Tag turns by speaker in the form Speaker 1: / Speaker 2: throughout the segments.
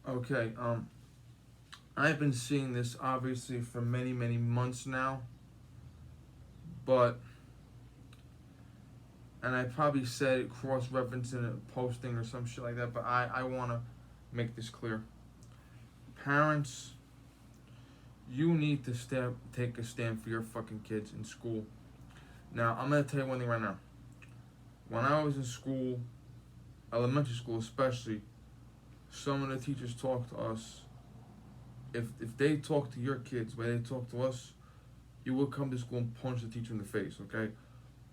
Speaker 1: Okay, I've been seeing this obviously for many, many months now, but, and I probably said it cross referencing a posting or some shit like that, but I want to make this clear. Parents, you need to take a stand for your fucking kids in school. Now, I'm going to tell you one thing right now. When I was in school, elementary school especially, some of the teachers talked to us. If they talk to your kids the way they talk to us, you will come to school and punch the teacher in the face, okay?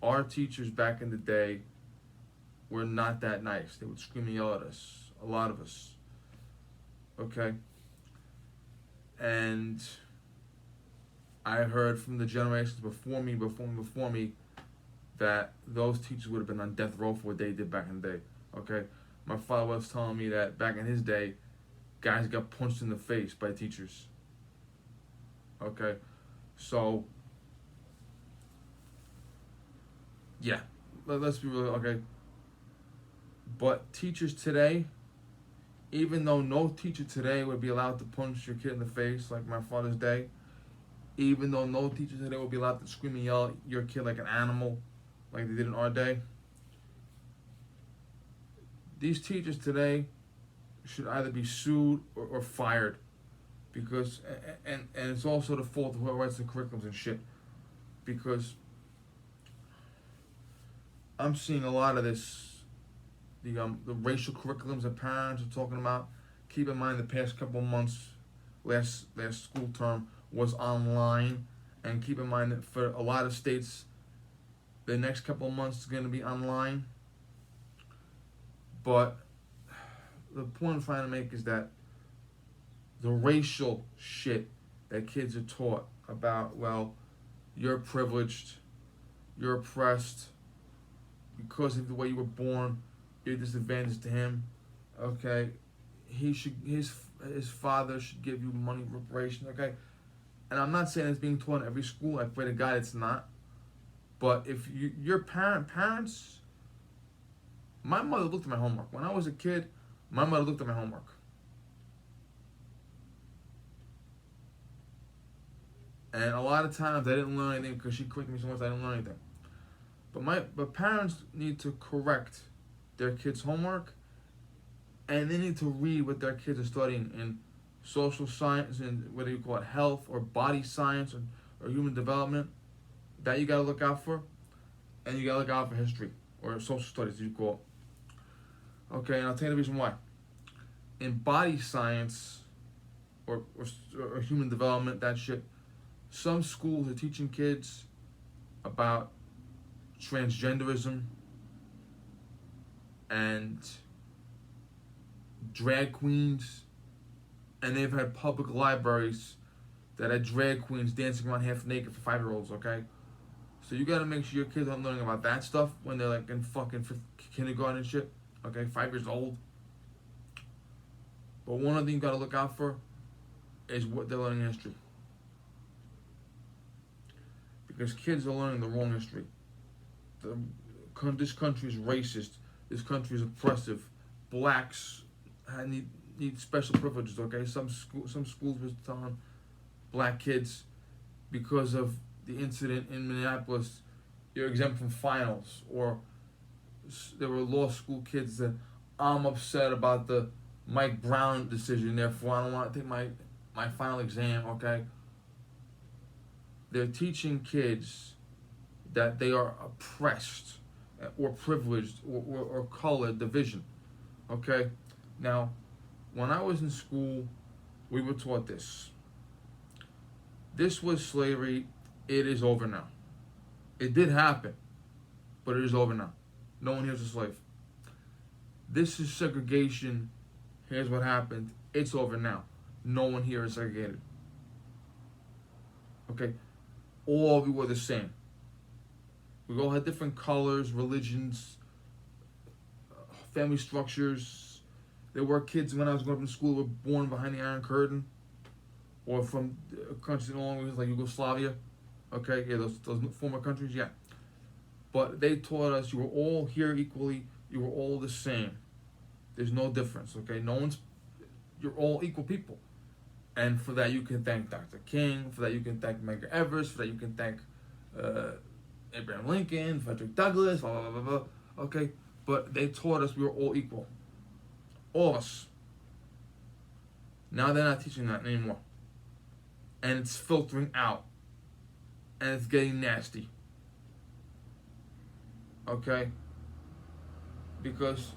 Speaker 1: Our teachers back in the day were not that nice. They would scream and yell at us, a lot of us, okay? And I heard from the generations before me, that those teachers would have been on death row for what they did back in the day, okay? My father was telling me that back in his day, guys got punched in the face by teachers, okay? So, yeah, let's be real, okay? But teachers today, even though no teacher today would be allowed to punch your kid in the face like my father's day, even though no teacher today would be allowed to scream and yell at your kid like an animal, like they did in our day, these teachers today should either be sued or fired, because and it's also the fault of whoever writes the curriculums and shit, because I'm seeing a lot of this, the racial curriculums that parents are talking about. Keep in mind the past couple months, last school term was online, and keep in mind that for a lot of states, the next couple months is going to be online. But the point I'm trying to make is that the racial shit that kids are taught about, well, you're privileged, you're oppressed, because of the way you were born, you're disadvantaged to him. Okay, his father should give you money reparation. Okay, and I'm not saying it's being taught in every school. I pray to God it's not. But if your parents, my mother looked at my homework when I was a kid. My mother looked at my homework, and a lot of times I didn't learn anything because she corrected me so much I didn't learn anything. But parents need to correct their kids' homework, and they need to read what their kids are studying in social science, and whether you call it health or body science or human development. That you gotta look out for, and you gotta look out for history or social studies, as you call it. Okay, and I'll tell you the reason why. In body science or human development, that shit, some schools are teaching kids about transgenderism and drag queens, and they've had public libraries that had drag queens dancing around half naked for 5-year-olds, okay? So you gotta make sure your kids aren't learning about that stuff when they're like in fucking kindergarten and shit, okay? 5 years old. But one other thing you gotta look out for is what they're learning in history. Because kids are learning the wrong history. This country is racist. This country is oppressive. Blacks need special privileges, okay? Some schools were telling black kids, because of the incident in Minneapolis, you're exempt from finals. Or there were law school kids that, I'm upset about the Mike Brown decision, therefore I don't want to take my final exam, okay? They're teaching kids that they are oppressed or privileged or colored division, okay? Now, when I was in school, we were taught this. This was slavery. It is over now. It did happen, but it is over now. No one here is a slave. This is segregation. Here's what happened. It's over now. No one here is segregated. Okay? All of you were the same. We all had different colors, religions, family structures. There were kids when I was growing up in school who were born behind the Iron Curtain, or from countries no longer like Yugoslavia. Okay, yeah, those former countries, yeah. But they taught us you were all here equally. You were all the same. There's no difference. Okay, no one's you're all equal people. And for that, you can thank Dr. King. For that, you can thank Medgar Evers. For that, you can thank uh, Abraham Lincoln, Frederick Douglass, blah, blah, blah, blah. Okay? But they taught us we were all equal. All of us. Now they're not teaching that anymore. And it's filtering out. And it's getting nasty. Okay? Because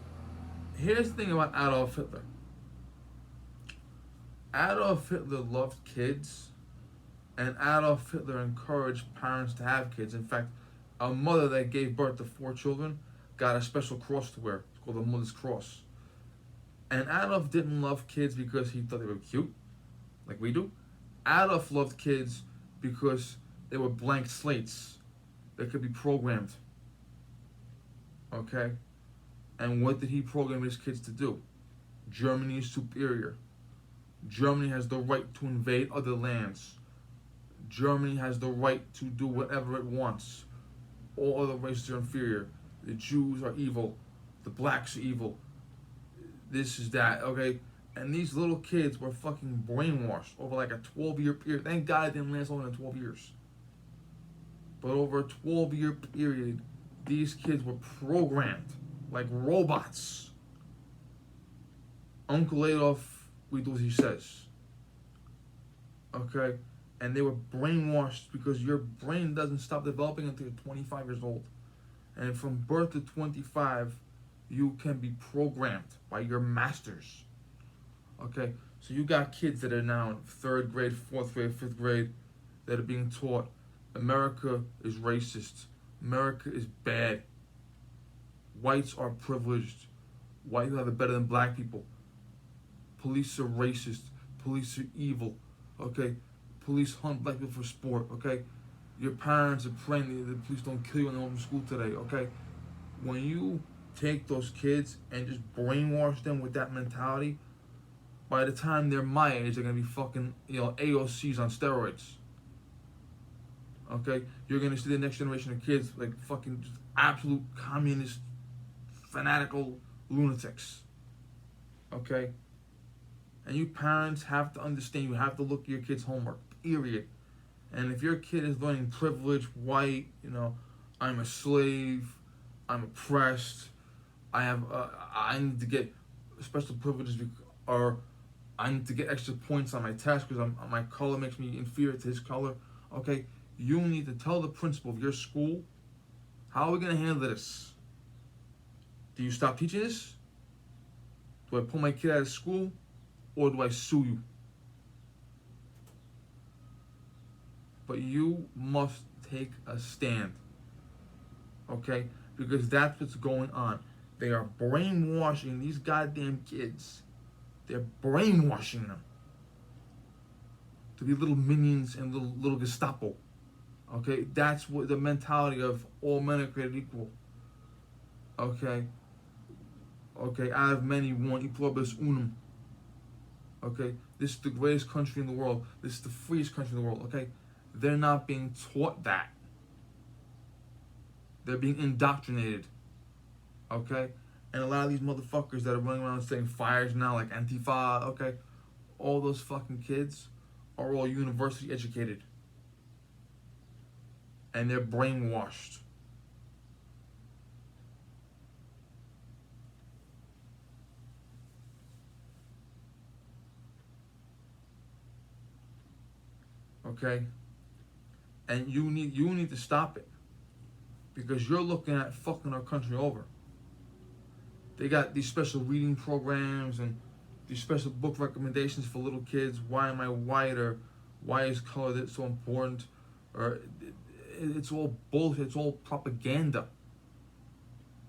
Speaker 1: here's the thing about Adolf Hitler. Adolf Hitler loved kids, and Adolf Hitler encouraged parents to have kids. In fact, a mother that gave birth to 4 children got a special cross to wear. It's called the Mother's Cross. And Adolf didn't love kids because he thought they were cute, like we do. Adolf loved kids because they were blank slates. They could be programmed. Okay? And what did he program his kids to do? Germany is superior. Germany has the right to invade other lands. Germany has the right to do whatever it wants. All other races are inferior. The Jews are evil. The blacks are evil. This is that, okay? And these little kids were fucking brainwashed over like a 12-year period. Thank God it didn't last longer than 12 years. But over a 12-year period, these kids were programmed like robots. Uncle Adolf, we do as he says. Okay? And they were brainwashed because your brain doesn't stop developing until you're 25 years old. And from birth to 25, you can be programmed by your masters. Okay? So you got kids that are now in 3rd grade, 4th grade, 5th grade that are being taught America is racist. America is bad. Whites are privileged. White people have it better than black people. Police are racist. Police are evil. Okay? Police hunt black people for sport. Okay? Your parents are praying the police don't kill you when they go to school today. Okay? When you take those kids and just brainwash them with that mentality, by the time they're my age, they're gonna be fucking, AOCs on steroids. Okay? You're gonna see the next generation of kids like fucking just absolute communist, fanatical lunatics. Okay? And you parents have to understand, you have to look at your kids' homework, period. And if your kid is learning privilege, white, I'm a slave, I'm oppressed, I need to get special privileges, or I need to get extra points on my test because my color makes me inferior to his color. Okay, you need to tell the principal of your school, how are we going to handle this? Do you stop teaching this? Do I pull my kid out of school? Or do I sue you? But you must take a stand. Okay? Because that's what's going on. They are brainwashing these goddamn kids. They're brainwashing them to be little minions and little Gestapo. Okay? That's what the mentality of all men are created equal. Okay? Okay, out of many one, e pluribus unum. Okay, this is the greatest country in the world. This is the freest country in the world. Okay, they're not being taught that. They're being indoctrinated. Okay, and a lot of these motherfuckers that are running around saying fires now, like Antifa. Okay, all those fucking kids are all university educated, and they're brainwashed. Okay, and you need to stop it, because you're looking at fucking our country over. They got these special reading programs and these special book recommendations for little kids. Why am I white? Or why is color so important? Or it's all bullshit. It's all propaganda.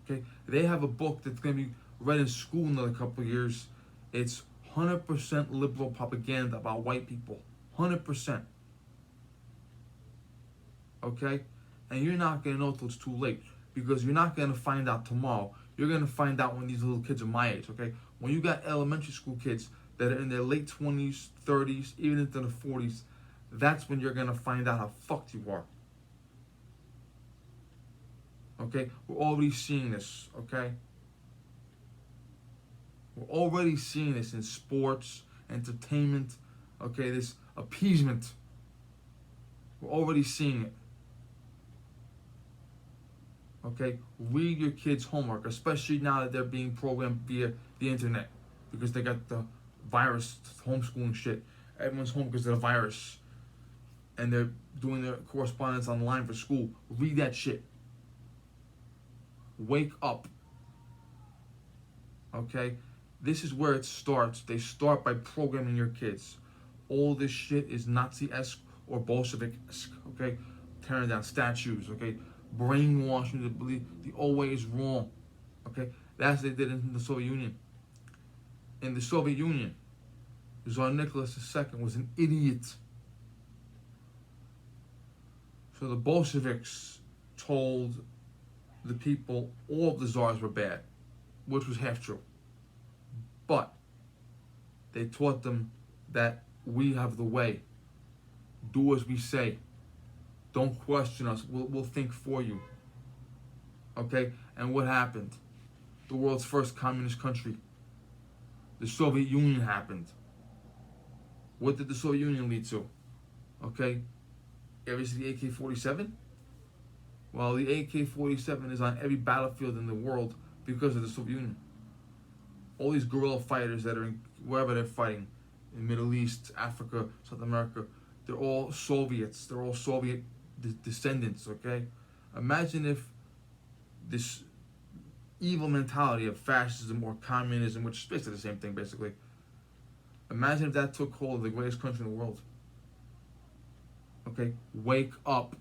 Speaker 1: Okay, they have a book that's gonna be read in school in another couple of years. It's 100% liberal propaganda about white people. 100%. Okay? And you're not going to know till it's too late, because you're not going to find out tomorrow. You're going to find out when these little kids are my age, okay? When you got elementary school kids that are in their late 20s, 30s, even into the 40s, that's when you're going to find out how fucked you are. Okay? We're already seeing this, okay? We're already seeing this in sports, entertainment, okay, this appeasement. We're already seeing it. Okay, read your kids' homework, especially now that they're being programmed via the internet because they got the virus homeschooling shit. Everyone's home because of the virus, and they're doing their correspondence online for school. Read that shit. Wake up. Okay, this is where it starts. They start by programming your kids. All this shit is Nazi-esque or Bolshevik-esque. Okay, tearing down statues. Okay, brainwashing to believe the old way is wrong. Okay, that's what they did in the Soviet Union. In the Soviet Union, Tsar Nicholas II was an idiot. So the Bolsheviks told the people all of the czars were bad, which was half true. But they taught them that we have the way. Do as we say. Don't question us. We'll think for you. Okay? And what happened? The world's first communist country. The Soviet Union happened. What did the Soviet Union lead to? Okay? Ever see the AK-47? Well, the AK-47 is on every battlefield in the world because of the Soviet Union. All these guerrilla fighters that are in wherever they're fighting, in Middle East, Africa, South America, they're all Soviets. They're all Soviet descendants, okay? Imagine if this evil mentality of fascism or communism, which is basically the same thing, basically. Imagine if that took hold of the greatest country in the world. Okay? Wake up.